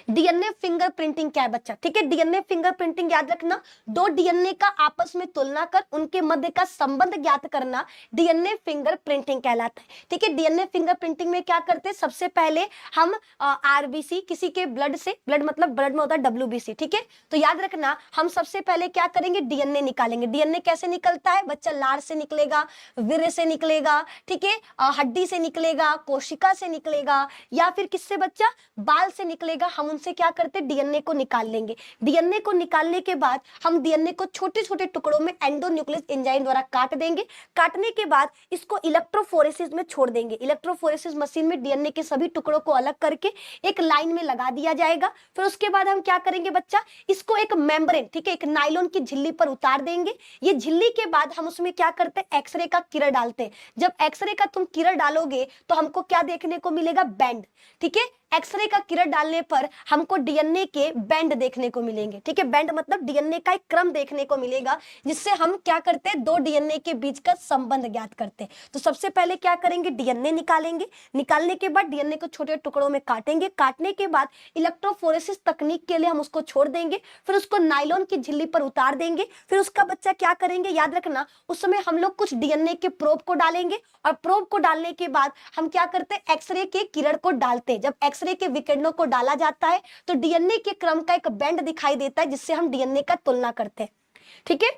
DNA fingerprinting क्या है बच्चा? ठीक है, डीएनए फिंगरप्रिंटिंग याद रखना, दो डीएनए का आपस में तुलना कर उनके मध्य का संबंध ज्ञात करना डीएनए फिंगरप्रिंटिंग कहलाता है। ठीक है, डीएनए फिंगरप्रिंटिंग में क्या करते हैं, सबसे पहले हम आरबीसी किसी के ब्लड से, ब्लड मतलब ब्लड में होता है डब्ल्यूबीसी, ठीक है, तो याद रखना हम सबसे पहले क्या करेंगे, डीएनए निकालेंगे। डीएनए कैसे निकलता है बच्चा? लार से निकलेगा, वीर्य से निकलेगा, ठीक है, हड्डी से निकलेगा, कोशिका से निकलेगा, या फिर किससे बच्चा? बाल से निकलेगा। हम उनसे क्या करते हैं, डीएनए को निकाल लेंगे। डीएनए को निकालने के बाद हम डीएनए को छोटे छोटे टुकड़ों में एंडोन्यूक्लियस एंजाइम द्वारा काट देंगे। काटने के बाद इसको इलेक्ट्रोफोरेसिस में छोड़ देंगे। इलेक्ट्रोफोरेसिस मशीन में डीएनए के सभी टुकड़ों को अलग करके एक लाइन में लगा दिया जाएगा। फिर उसके बाद हम क्या करेंगे बच्चा, इसको एक मेम्ब्रेन, ठीक है, एक नायलॉन की झिल्ली पर उतार देंगे। ये झिल्ली के बाद हम उसमें क्या करते हैं, एक्सरे का किरण डालते हैं। जब एक्सरे का तुम किरण डालोगे तो हमको क्या देखने को मिलेगा, बैंड। ठीक है, एक्सरे का किरण डालने पर हमको डीएनए के बैंड देखने को मिलेंगे। ठीक है, बैंड मतलब डीएनए का एक क्रम देखने को मिलेगा, जिससे हम क्या करते हैं, दो डीएनए के बीच का संबंध ज्ञात करते हैं। तो सबसे पहले क्या करेंगे, डीएनए निकालेंगे। निकालने के बाद डीएनए को छोटे टुकड़ों में काटेंगे। काटने के बाद इलेक्ट्रोफोरेसिस तकनीक के लिए हम उसको छोड़ देंगे। फिर उसको नायलॉन की झिल्ली पर उतार देंगे। फिर उसका बच्चा क्या करेंगे, याद रखना, उस समय हम लोग कुछ डीएनए के प्रोब को डालेंगे, और प्रोब को डालने के बाद हम क्या करते हैं, एक्सरे के किरण को डालते हैं। जब एक्सरे के विकिरणों को डाला जाता है तो डीएनए के क्रम का एक बैंड दिखाई देता है, जिससे हम डीएनए का तुलना करते हैं। ठीक है,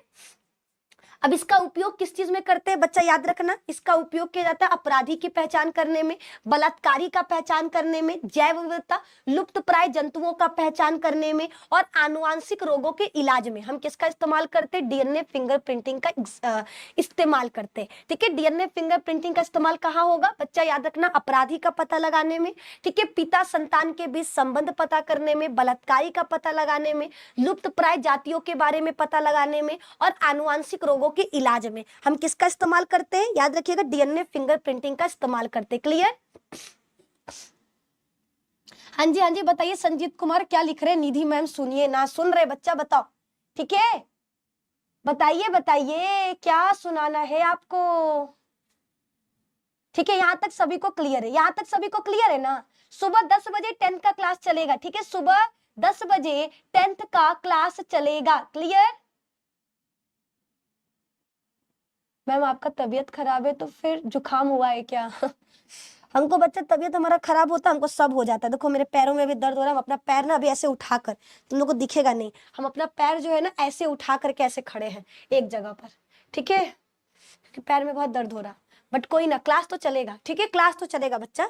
अब इसका उपयोग किस चीज में करते हैं बच्चा, याद रखना, इसका उपयोग किया जाता है अपराधी की पहचान करने में, बलात्कारी का पहचान करने में, जैव विविधता, लुप्त प्राय जंतुओं का पहचान करने में, और आनुवांशिक रोगों के इलाज में हम किसका इस्तेमाल करते हैं, डीएनए फिंगरप्रिंटिंग का इस्तेमाल करते हैं। ठीक है, डीएनए फिंगरप्रिंटिंग का इस्तेमाल कहाँ होगा बच्चा, याद रखना, अपराधी का पता लगाने में, ठीक है, पिता संतान के बीच संबंध पता करने में, बलात्कारी का पता लगाने में, लुप्त प्राय जातियों के बारे में पता लगाने में, और आनुवांशिक रोगों के इलाज में हम किसका इस्तेमाल करते हैं, याद रखिएगा, डीएनए फिंगरप्रिंटिंग का इस्तेमाल करते हैं। क्लियर? हाँ जी, हाँ जी, बताइए संजीत कुमार क्या लिख रहे हैं, निधि मैम सुनिए ना, सुन रहे बच्चा, बताओ। ठीक है, बताइए बताइए क्या सुनाना है आपको। ठीक है, यहां तक सभी को क्लियर है? यहां तक सभी को क्लियर है ना? सुबह 10 बजे 10th का क्लास चलेगा। ठीक है, सुबह 10 बजे 10th का क्लास चलेगा। क्लियर? मैम आपका तबीयत खराब है तो फिर जुकाम हुआ है क्या? हमको बच्चा तबीयत हमारा खराब होता है, हमको सब हो जाता है। देखो मेरे पैरों में भी दर्द हो रहा है। हम अपना पैर ना अभी ऐसे उठाकर, तुम लोग को दिखेगा नहीं, हम अपना पैर जो है ना ऐसे उठा करके ऐसे खड़े हैं एक जगह पर। ठीक है, क्योंकि पैर में बहुत दर्द हो रहा, बट कोई ना, क्लास तो चलेगा। ठीक है, क्लास तो चलेगा बच्चा।